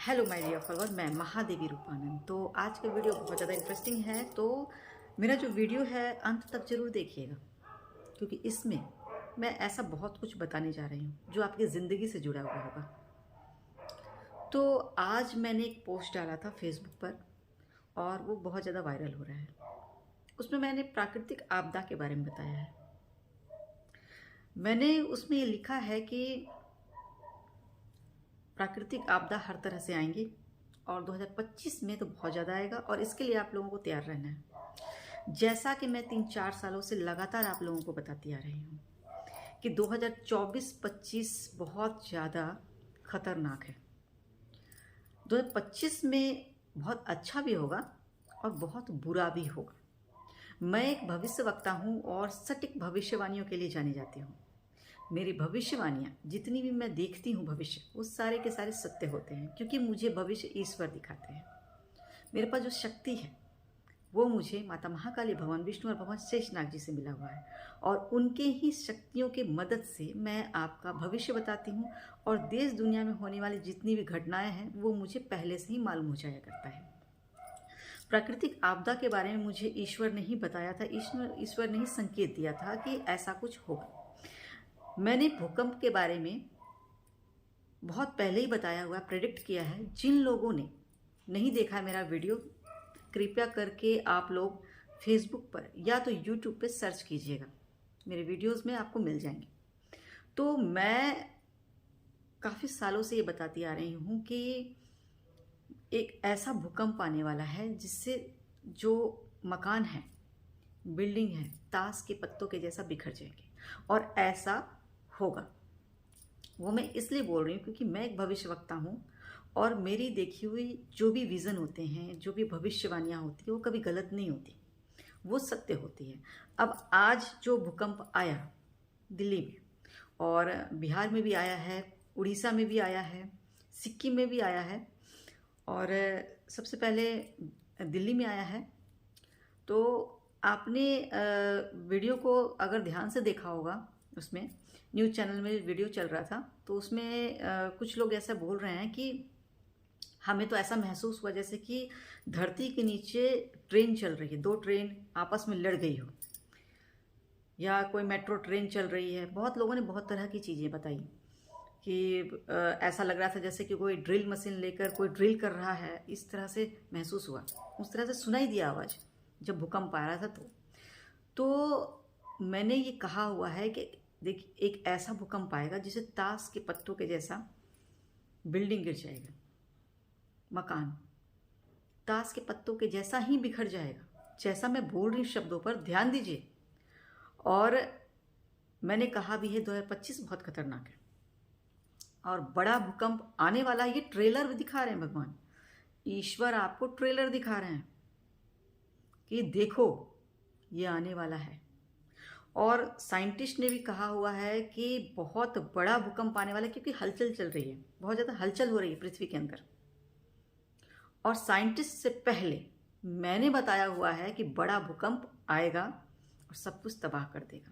Hello my dear follower, मैं महादेवी रूपानंद। तो आज का वीडियो बहुत ज़्यादा इंटरेस्टिंग है, तो मेरा जो वीडियो है अंत तक ज़रूर देखिएगा, क्योंकि इसमें मैं ऐसा बहुत कुछ बताने जा रही हूँ जो आपकी ज़िंदगी से जुड़ा हुआ होगा। तो आज मैंने एक पोस्ट डाला था फेसबुक पर और वो बहुत ज़्यादा वायरल हो रहा है। उसमें मैंने प्राकृतिक आपदा के बारे में बताया है। मैंने उसमें ये लिखा है कि प्राकृतिक आपदा हर तरह से आएंगी और 2025 में तो बहुत ज़्यादा आएगा और इसके लिए आप लोगों को तैयार रहना है। जैसा कि मैं 3-4 सालों से लगातार आप लोगों को बताती आ रही हूँ कि 2024-25 बहुत ज़्यादा खतरनाक है। 2025 में बहुत अच्छा भी होगा और बहुत बुरा भी होगा। मैं एक भविष्यवक्ता हूँ और सटीक भविष्यवाणियों के लिए जानी जाती हूँ। मेरी भविष्यवाणियाँ जितनी भी मैं देखती हूँ भविष्य, वो सारे के सारे सत्य होते हैं, क्योंकि मुझे भविष्य ईश्वर दिखाते हैं। मेरे पास जो शक्ति है वो मुझे माता महाकाली, भगवान विष्णु और भगवान शेषनाग जी से मिला हुआ है और उनके ही शक्तियों के मदद से मैं आपका भविष्य बताती हूँ और देश दुनिया में होने वाली जितनी भी घटनाएं हैं वो मुझे पहले से ही मालूम हो जाया करता है। प्राकृतिक आपदा के बारे में मुझे ईश्वर ने ही बताया था, ईश्वर ने ही संकेत दिया था कि ऐसा कुछ होगा। मैंने भूकंप के बारे में बहुत पहले ही बताया हुआ, प्रेडिक्ट किया है। जिन लोगों ने नहीं देखा है मेरा वीडियो, कृपया करके आप लोग फेसबुक पर या तो यूट्यूब पे सर्च कीजिएगा, मेरे वीडियोस में आपको मिल जाएंगे। तो मैं काफ़ी सालों से ये बताती आ रही हूँ कि एक ऐसा भूकंप आने वाला है जिससे जो मकान है, बिल्डिंग है, ताश के पत्तों के जैसा बिखर जाएंगे और ऐसा होगा। वो मैं इसलिए बोल रही हूँ क्योंकि मैं एक भविष्यवक्ता हूँ और मेरी देखी हुई जो भी विज़न होते हैं, जो भी भविष्यवाणियाँ होती हैं, वो कभी गलत नहीं होती, वो सत्य होती है। अब आज जो भूकंप आया दिल्ली में और बिहार में भी आया है, उड़ीसा में भी आया है, सिक्किम में भी आया है और सबसे पहले दिल्ली में आया है। तो आपने वीडियो को अगर ध्यान से देखा होगा, उसमें न्यूज़ चैनल में वीडियो चल रहा था, तो उसमें कुछ लोग ऐसा बोल रहे हैं कि हमें तो ऐसा महसूस हुआ जैसे कि धरती के नीचे ट्रेन चल रही है, दो ट्रेन आपस में लड़ गई हो, या कोई मेट्रो ट्रेन चल रही है। बहुत लोगों ने बहुत तरह की चीज़ें बताई कि ऐसा लग रहा था जैसे कि कोई ड्रिल मशीन लेकर कोई ड्रिल कर रहा है, इस तरह से महसूस हुआ, उस तरह से सुनाई दिया आवाज़ जब भूकंप आ रहा था। तो मैंने ये कहा हुआ है कि देखिए, एक ऐसा भूकंप आएगा जिसे ताश के पत्तों के जैसा बिल्डिंग गिर जाएगा, मकान ताश के पत्तों के जैसा ही बिखर जाएगा। जैसा मैं बोल रही शब्दों पर ध्यान दीजिए। और मैंने कहा भी है 2025 बहुत खतरनाक है और बड़ा भूकंप आने वाला है। ये ट्रेलर भी दिखा रहे हैं, भगवान ईश्वर आपको ट्रेलर दिखा रहे हैं कि देखो ये आने वाला है। और साइंटिस्ट ने भी कहा हुआ है कि बहुत बड़ा भूकंप आने वाला है, क्योंकि हलचल चल रही है, बहुत ज़्यादा हलचल हो रही है पृथ्वी के अंदर। और साइंटिस्ट से पहले मैंने बताया हुआ है कि बड़ा भूकंप आएगा और सब कुछ तबाह कर देगा।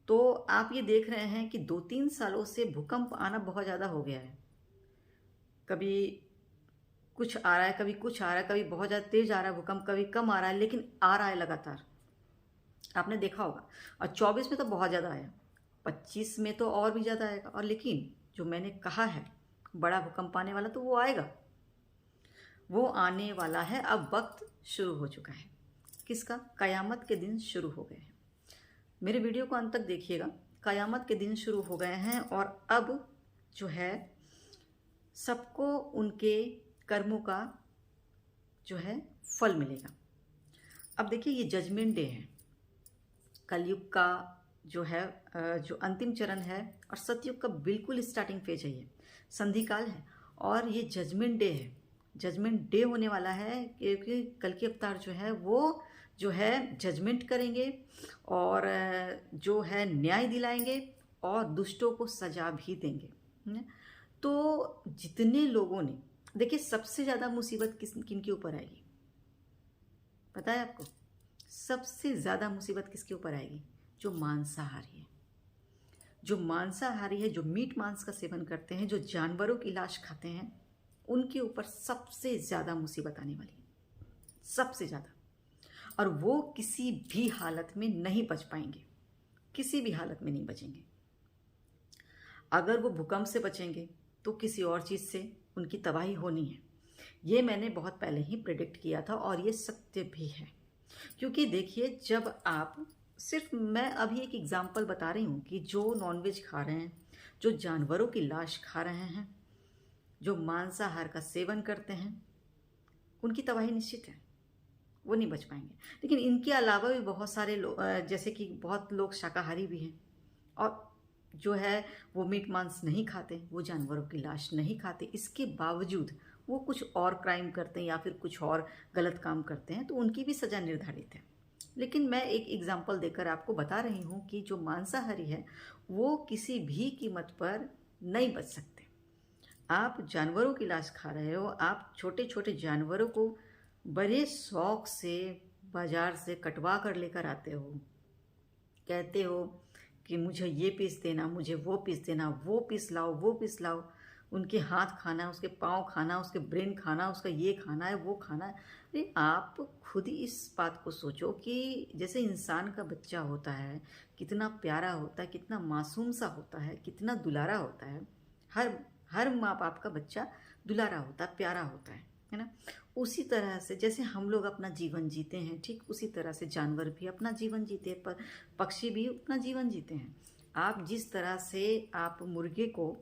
तो आप ये देख रहे हैं कि 2-3 सालों से भूकंप आना बहुत ज़्यादा हो गया है। कभी कुछ आ रहा है, कभी कुछ आ रहा है, कभी बहुत ज़्यादा तेज आ रहा है भूकंप, कभी कम आ रहा है, लेकिन आ रहा है लगातार। आपने देखा होगा। और 24 में तो बहुत ज़्यादा आया, 25 में तो और भी ज़्यादा आएगा। और लेकिन जो मैंने कहा है बड़ा भूकंप आने वाला, तो वो आएगा, वो आने वाला है। अब वक्त शुरू हो चुका है। किसका? कयामत के दिन शुरू हो गए हैं। मेरे वीडियो को अंत तक देखिएगा। कयामत के दिन शुरू हो गए हैं और अब जो है सबको उनके कर्मों का जो है फल मिलेगा। अब देखिए, ये जजमेंट डे है, कलयुग का जो है जो अंतिम चरण है, और सतयुग का बिल्कुल स्टार्टिंग फेज है, ये संधि काल है और ये जजमेंट डे है। जजमेंट डे होने वाला है क्योंकि कल के अवतार जो है वो जो है जजमेंट करेंगे और जो है न्याय दिलाएंगे और दुष्टों को सजा भी देंगे। तो जितने लोगों ने, देखिए सबसे ज़्यादा मुसीबत किन के ऊपर आएगी पता है आपको? सबसे ज़्यादा मुसीबत किसके ऊपर आएगी? जो मांसाहारी है, जो मांसाहारी है, जो मीट मांस का सेवन करते हैं, जो जानवरों की लाश खाते हैं, उनके ऊपर सबसे ज़्यादा मुसीबत आने वाली है, सबसे ज़्यादा। और वो किसी भी हालत में नहीं बच पाएंगे, किसी भी हालत में नहीं बचेंगे। अगर वो भूकंप से बचेंगे तो किसी और चीज़ से उनकी तबाही होनी है। ये मैंने बहुत पहले ही प्रेडिक्ट किया था और ये सत्य भी है। क्योंकि देखिए, जब आप, सिर्फ मैं अभी एक एग्जांपल बता रही हूँ कि जो नॉनवेज खा रहे हैं, जो जानवरों की लाश खा रहे हैं, जो मांसाहार का सेवन करते हैं, उनकी तबाही निश्चित है, वो नहीं बच पाएंगे। लेकिन इनके अलावा भी बहुत सारे लोग, जैसे कि बहुत लोग शाकाहारी भी हैं और जो है वो मीट मांस नहीं खाते, वो जानवरों की लाश नहीं खाते, इसके बावजूद वो कुछ और क्राइम करते हैं या फिर कुछ और गलत काम करते हैं, तो उनकी भी सज़ा निर्धारित है। लेकिन मैं एक एग्जाम्पल देकर आपको बता रही हूँ कि जो मांसाहारी है वो किसी भी कीमत पर नहीं बच सकते। आप जानवरों की लाश खा रहे हो, आप छोटे छोटे जानवरों को बड़े शौक से बाजार से कटवा कर लेकर आते हो, कहते हो कि मुझे ये पीस देना, मुझे वो पीस देना, वो पीस लाओ, वो पीस लाओ, उनके हाथ खाना, उसके पाँव खाना, उसके ब्रेन खाना, उसका ये खाना है, वो खाना है। अरे आप खुद इस बात को सोचो कि जैसे इंसान का बच्चा होता है, कितना प्यारा होता है, कितना मासूम सा होता है, कितना दुलारा होता है। हर माँ बाप का बच्चा दुलारा होता है, प्यारा होता है ना। उसी तरह से जैसे हम लोग अपना जीवन जीते हैं, ठीक उसी तरह से जानवर भी अपना जीवन जीते हैं, पर पक्षी भी अपना जीवन जीते हैं। आप जिस तरह से आप मुर्गे को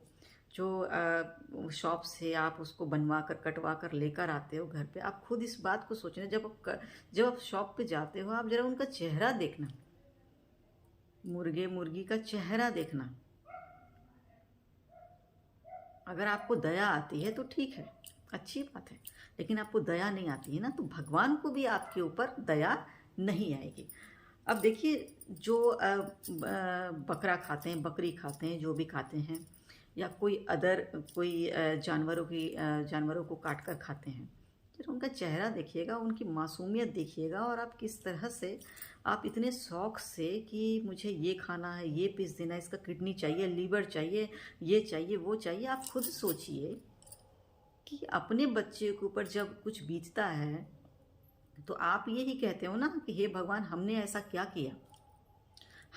जो शॉप से आप उसको बनवा कर कटवा कर लेकर आते हो घर पे, आप खुद इस बात को सोचना, जब आप शॉप पे जाते हो, आप जरा उनका चेहरा देखना, मुर्गे मुर्गी का चेहरा देखना। अगर आपको दया आती है तो ठीक है, अच्छी बात है, लेकिन आपको दया नहीं आती है ना, तो भगवान को भी आपके ऊपर दया नहीं आएगी। अब देखिए, जो बकरा खाते हैं, बकरी खाते हैं, जो भी खाते हैं, या कोई जानवरों को काट कर खाते हैं, तो उनका चेहरा देखिएगा, उनकी मासूमियत देखिएगा, और आप किस तरह से आप इतने शौक से कि मुझे ये खाना है, ये पीस देना, इसका किडनी चाहिए, लीवर चाहिए, ये चाहिए, वो चाहिए। आप खुद सोचिए कि अपने बच्चे के ऊपर जब कुछ बीतता है तो आप यही कहते हो ना कि हे भगवान, हमने ऐसा क्या किया,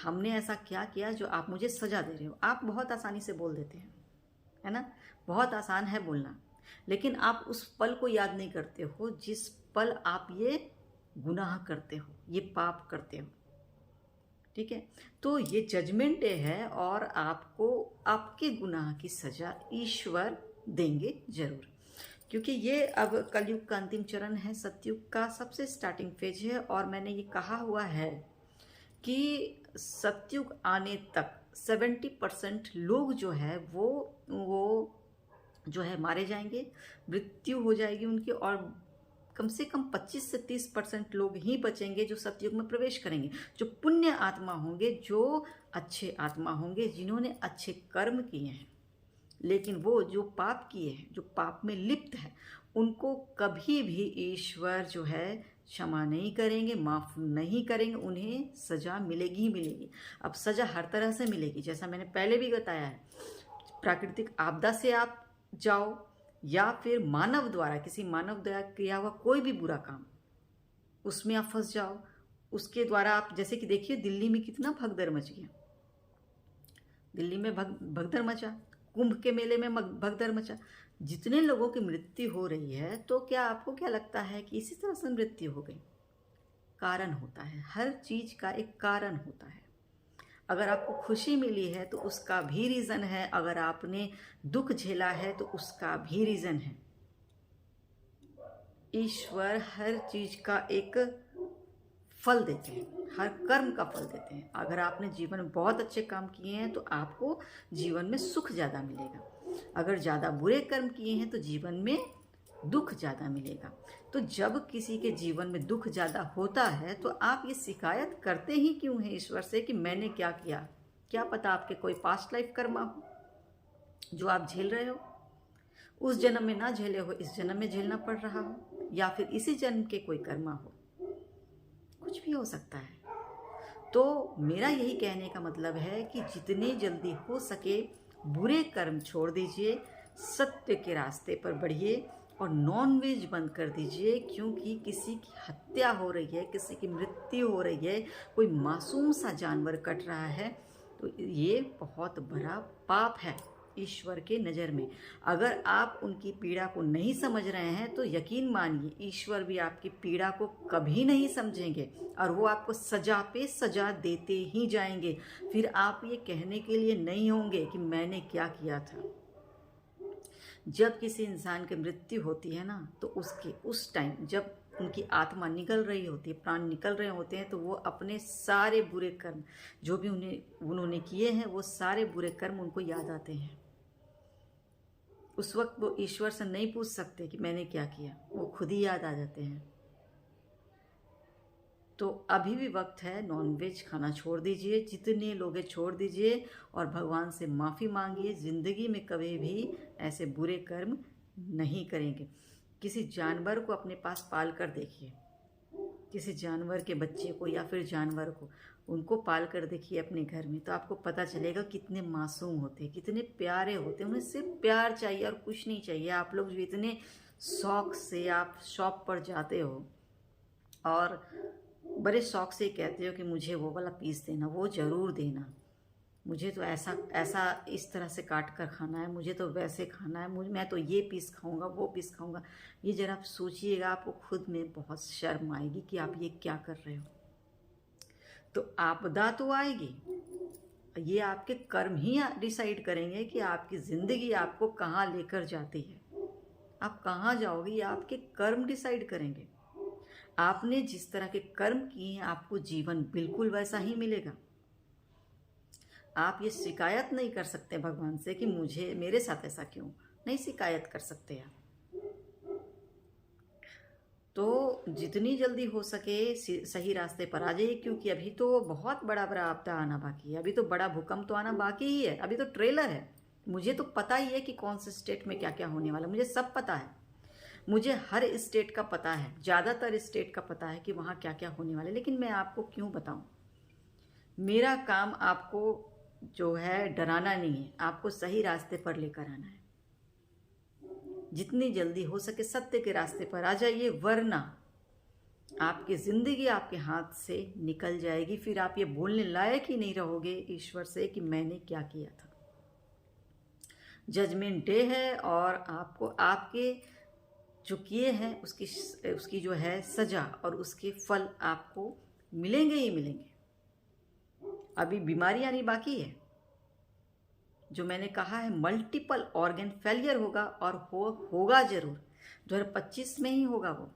हमने ऐसा क्या किया जो आप मुझे सजा दे रहे हो। आप बहुत आसानी से बोल देते हैं, है ना, बहुत आसान है बोलना, लेकिन आप उस पल को याद नहीं करते हो जिस पल आप ये गुनाह करते हो, ये पाप करते हो। ठीक है, तो ये जजमेंट डे है और आपको आपके गुनाह की सजा ईश्वर देंगे जरूर, क्योंकि ये अब कलयुग का अंतिम चरण है, सतयुग का सबसे स्टार्टिंग फेज है। और मैंने ये कहा हुआ है कि सतयुग आने तक 70% लोग जो है वो जो है मारे जाएंगे, मृत्यु हो जाएगी उनकी, और कम से कम 25 से 30% लोग ही बचेंगे जो सतयुग में प्रवेश करेंगे, जो पुण्य आत्मा होंगे, जो अच्छे आत्मा होंगे, जिन्होंने अच्छे कर्म किए हैं। लेकिन वो जो पाप किए हैं, जो पाप में लिप्त है, उनको कभी भी ईश्वर जो है क्षमा नहीं करेंगे, माफ़ नहीं करेंगे, उन्हें सज़ा मिलेगी ही मिलेगी। अब सज़ा हर तरह से मिलेगी, जैसा मैंने पहले भी बताया है, प्राकृतिक आपदा से आप जाओ या फिर मानव द्वारा, किसी मानव द्वारा किया हुआ कोई भी बुरा काम, उसमें आप फंस जाओ, उसके द्वारा आप, जैसे कि देखिए दिल्ली में कितना भगदड़ मच गया, दिल्ली में भगदड़ मचा, कुंभ के मेले में भगदड़ मचा, जितने लोगों की मृत्यु हो रही है, तो क्या आपको क्या लगता है कि इसी तरह से मृत्यु हो गई? कारण होता है, हर चीज का एक कारण होता है। अगर आपको खुशी मिली है तो उसका भी रीजन है, अगर आपने दुख झेला है तो उसका भी रीजन है। ईश्वर हर चीज का एक फल देते हैं, हर कर्म का फल देते हैं। अगर आपने जीवन में बहुत अच्छे काम किए हैं तो आपको जीवन में सुख ज़्यादा मिलेगा, अगर ज़्यादा बुरे कर्म किए हैं तो जीवन में दुख ज़्यादा मिलेगा। तो जब किसी के जीवन में दुख ज़्यादा होता है तो आप ये शिकायत करते ही क्यों हैं ईश्वर से कि मैंने क्या किया? क्या पता आपके कोई पास्ट लाइफ कर्मा हो जो आप झेल रहे हो, उस जन्म में ना झेले हो, इस जन्म में झेलना पड़ रहा हो, या फिर इसी जन्म के कोई कर्मा हो, कुछ भी हो सकता है। तो मेरा यही कहने का मतलब है कि जितने जल्दी हो सके बुरे कर्म छोड़ दीजिए, सत्य के रास्ते पर बढ़िए और नॉनवेज बंद कर दीजिए, क्योंकि किसी की हत्या हो रही है, किसी की मृत्यु हो रही है, कोई मासूम सा जानवर कट रहा है, तो ये बहुत बड़ा पाप है ईश्वर के नज़र में। अगर आप उनकी पीड़ा को नहीं समझ रहे हैं तो यकीन मानिए ईश्वर भी आपकी पीड़ा को कभी नहीं समझेंगे और वो आपको सजा पे सजा देते ही जाएंगे। फिर आप ये कहने के लिए नहीं होंगे कि मैंने क्या किया था। जब किसी इंसान की मृत्यु होती है ना, तो उसके उस टाइम जब उनकी आत्मा निकल रही होती है, प्राण निकल रहे होते हैं, तो वो अपने सारे बुरे कर्म जो भी उन्होंने किए हैं, वो सारे बुरे कर्म उनको याद आते हैं। उस वक्त वो ईश्वर से नहीं पूछ सकते कि मैंने क्या किया, वो खुद ही याद आ जाते हैं। तो अभी भी वक्त है, नॉनवेज खाना छोड़ दीजिए, जितने लोग छोड़ दीजिए और भगवान से माफ़ी मांगिए। ज़िंदगी में कभी भी ऐसे बुरे कर्म नहीं करेंगे। किसी जानवर को अपने पास पाल कर देखिए, किसी जानवर के बच्चे को या फिर जानवर को, उनको पाल कर देखिए अपने घर में, तो आपको पता चलेगा कितने मासूम होते हैं, कितने प्यारे होते हैं। उन्हें सिर्फ प्यार चाहिए और कुछ नहीं चाहिए। आप लोग जो इतने शौक से आप शॉप पर जाते हो और बड़े शौक से कहते हो कि मुझे वो वाला पीस देना, वो ज़रूर देना, मुझे तो ऐसा ऐसा इस तरह से काट कर खाना है, मुझे तो वैसे खाना है, मैं तो ये पीस खाऊंगा, वो पीस खाऊंगा। ये जरा आप सोचिएगा, आपको खुद में बहुत शर्म आएगी कि आप ये क्या कर रहे हो। तो आपदा तो आएगी, ये आपके कर्म ही डिसाइड करेंगे कि आपकी ज़िंदगी आपको कहाँ लेकर जाती है, आप कहाँ जाओगे, ये आपके कर्म डिसाइड करेंगे। आपने जिस तरह के कर्म किए हैं, आपको जीवन बिल्कुल वैसा ही मिलेगा। आप ये शिकायत नहीं कर सकते भगवान से कि मुझे मेरे साथ ऐसा क्यों, नहीं शिकायत कर सकते आप। तो जितनी जल्दी हो सके सही रास्ते पर आ जाइए, क्योंकि अभी तो बहुत बड़ा बड़ा आपदा आना बाकी है, अभी तो बड़ा भूकंप तो आना बाकी ही है, अभी तो ट्रेलर है। मुझे तो पता ही है कि कौन से स्टेट में क्या क्या होने वाला, मुझे सब पता है, मुझे हर स्टेट का पता है, ज़्यादातर स्टेट का पता है कि वहाँ क्या क्या होने वाला है। लेकिन मैं आपको क्यों बताऊँ, मेरा काम आपको जो है डराना नहीं है, आपको सही रास्ते पर लेकर आना है। जितनी जल्दी हो सके सत्य के रास्ते पर आ जाइए, वरना आपकी ज़िंदगी आपके हाथ से निकल जाएगी। फिर आप ये बोलने लायक ही नहीं रहोगे ईश्वर से कि मैंने क्या किया था। जजमेंट डे है और आपको आपके जो किए हैं उसकी जो है सज़ा और उसके फल आपको मिलेंगे ही मिलेंगे। अभी बीमारी आनी बाकी है, जो मैंने कहा है मल्टीपल ऑर्गन फेलियर होगा और होगा ज़रूर, 2025 में ही होगा वो।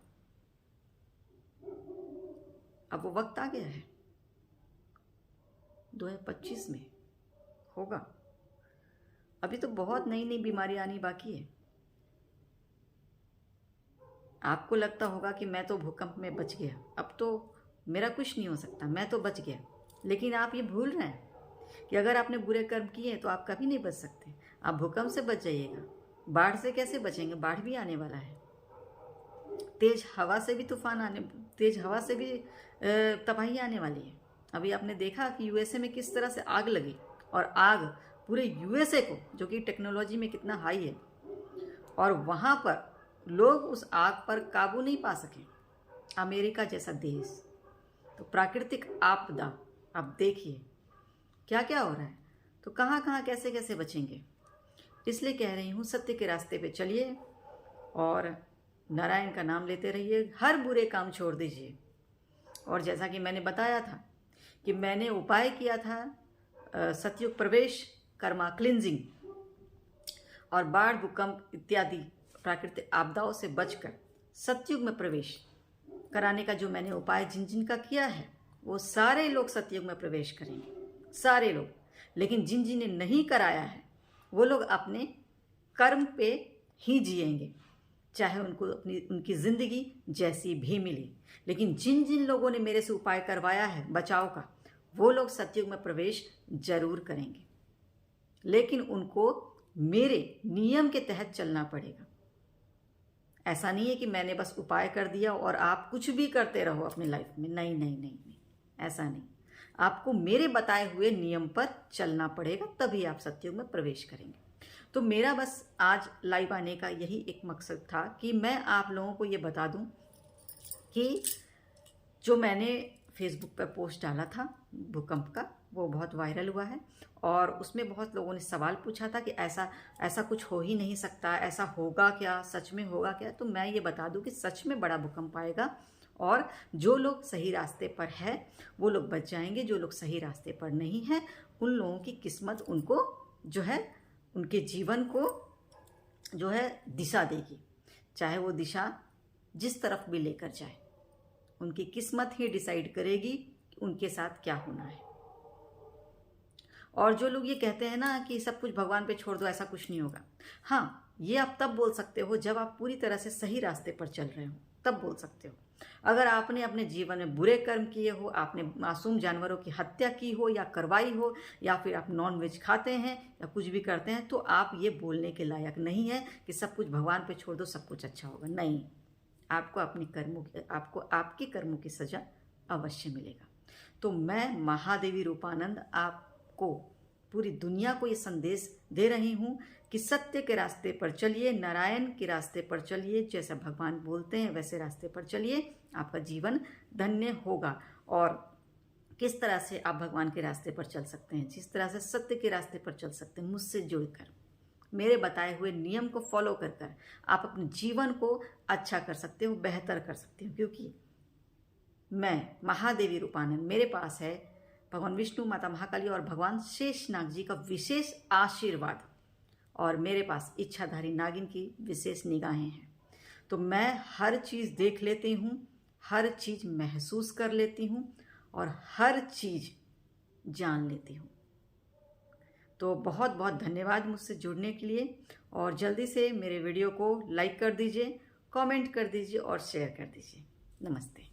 अब वो वक्त आ गया है, 2025 में होगा। अभी तो बहुत नई नई बीमारी आनी बाकी है। आपको लगता होगा कि मैं तो भूकंप में बच गया, अब तो मेरा कुछ नहीं हो सकता, मैं तो बच गया। लेकिन आप ये भूल रहे हैं कि अगर आपने बुरे कर्म किए तो आप कभी नहीं बच सकते। आप भूकंप से बच जाइएगा, बाढ़ से कैसे बचेंगे, बाढ़ भी आने वाला है। तेज हवा से भी तेज हवा से भी तबाही आने वाली है। अभी आपने देखा कि यूएसए में किस तरह से आग लगी, और आग पूरे यूएसए को, जो कि टेक्नोलॉजी में कितना हाई है, और वहाँ पर लोग उस आग पर काबू नहीं पा सके। अमेरिका जैसा देश। तो प्राकृतिक आपदा, अब देखिए क्या क्या हो रहा है, तो कहाँ कहाँ कैसे कैसे बचेंगे। इसलिए कह रही हूँ सत्य के रास्ते पे चलिए और नारायण का नाम लेते रहिए, हर बुरे काम छोड़ दीजिए। और जैसा कि मैंने बताया था कि मैंने उपाय किया था सतयुग प्रवेश, कर्मा क्लिनजिंग और बाढ़ भूकंप इत्यादि प्राकृतिक आपदाओं से बचकर सतयुग में प्रवेश कराने का जो मैंने उपाय जिन जिन का किया है, वो सारे लोग सतयुग में प्रवेश करेंगे, सारे लोग। लेकिन जिन जिन ने नहीं कराया है वो लोग अपने कर्म पे ही जिएंगे, चाहे उनकी ज़िंदगी जैसी भी मिले। लेकिन जिन जिन लोगों ने मेरे से उपाय करवाया है बचाव का, वो लोग सतयुग में प्रवेश जरूर करेंगे। लेकिन उनको मेरे नियम के तहत चलना पड़ेगा। ऐसा नहीं है कि मैंने बस उपाय कर दिया और आप कुछ भी करते रहो अपनी लाइफ में, नहीं नहीं नहीं नहीं, ऐसा नहीं। आपको मेरे बताए हुए नियम पर चलना पड़ेगा, तभी आप सत्युग में प्रवेश करेंगे। तो मेरा बस आज लाइव आने का यही एक मकसद था कि मैं आप लोगों को ये बता दूं कि जो मैंने फेसबुक पर पोस्ट डाला था भूकंप का, वो बहुत वायरल हुआ है और उसमें बहुत लोगों ने सवाल पूछा था कि ऐसा कुछ हो ही नहीं सकता, ऐसा होगा क्या, सच में होगा क्या। तो मैं ये बता दूं कि सच में बड़ा भूकंप आएगा और जो लोग सही रास्ते पर है वो लोग बच जाएंगे, जो लोग सही रास्ते पर नहीं है उन लोगों की किस्मत उनको जो है उनके जीवन को जो है दिशा देगी, चाहे वो दिशा जिस तरफ भी लेकर जाए। उनकी किस्मत ही डिसाइड करेगी कि उनके साथ क्या होना है। और जो लोग ये कहते हैं ना कि सब कुछ भगवान पे छोड़ दो, ऐसा कुछ नहीं होगा, हाँ ये आप तब बोल सकते हो जब आप पूरी तरह से सही रास्ते पर चल रहे हो, तब बोल सकते हो। अगर आपने अपने जीवन में बुरे कर्म किए हो, आपने मासूम जानवरों की हत्या की हो या करवाई हो, या फिर आप नॉन वेज खाते हैं या कुछ भी करते हैं, तो आप ये बोलने के लायक नहीं है कि सब कुछ भगवान पे छोड़ दो सब कुछ अच्छा होगा। नहीं, आपको आपके कर्मों की सजा अवश्य मिलेगा। तो मैं महादेवी रूपानंद आपको, पूरी दुनिया को ये संदेश दे रही हूँ कि सत्य के रास्ते पर चलिए, नारायण के रास्ते पर चलिए, जैसा भगवान बोलते हैं वैसे रास्ते पर चलिए, आपका जीवन धन्य होगा। और किस तरह से आप भगवान के रास्ते पर चल सकते हैं, जिस तरह से सत्य के रास्ते पर चल सकते हैं, मुझसे जुड़कर, मेरे बताए हुए नियम को फॉलो कर आप अपने जीवन को अच्छा कर सकते हो, बेहतर कर सकते हो। क्योंकि मैं महादेवी रूपानंद, मेरे पास है भगवान विष्णु, माता महाकाली और भगवान शेषनाग जी का विशेष आशीर्वाद, और मेरे पास इच्छाधारी नागिन की विशेष निगाहें हैं। तो मैं हर चीज़ देख लेती हूँ, हर चीज़ महसूस कर लेती हूँ और हर चीज़ जान लेती हूँ। तो बहुत बहुत धन्यवाद मुझसे जुड़ने के लिए, और जल्दी से मेरे वीडियो को लाइक कर दीजिए, कमेंट कर दीजिए और शेयर कर दीजिए। नमस्ते।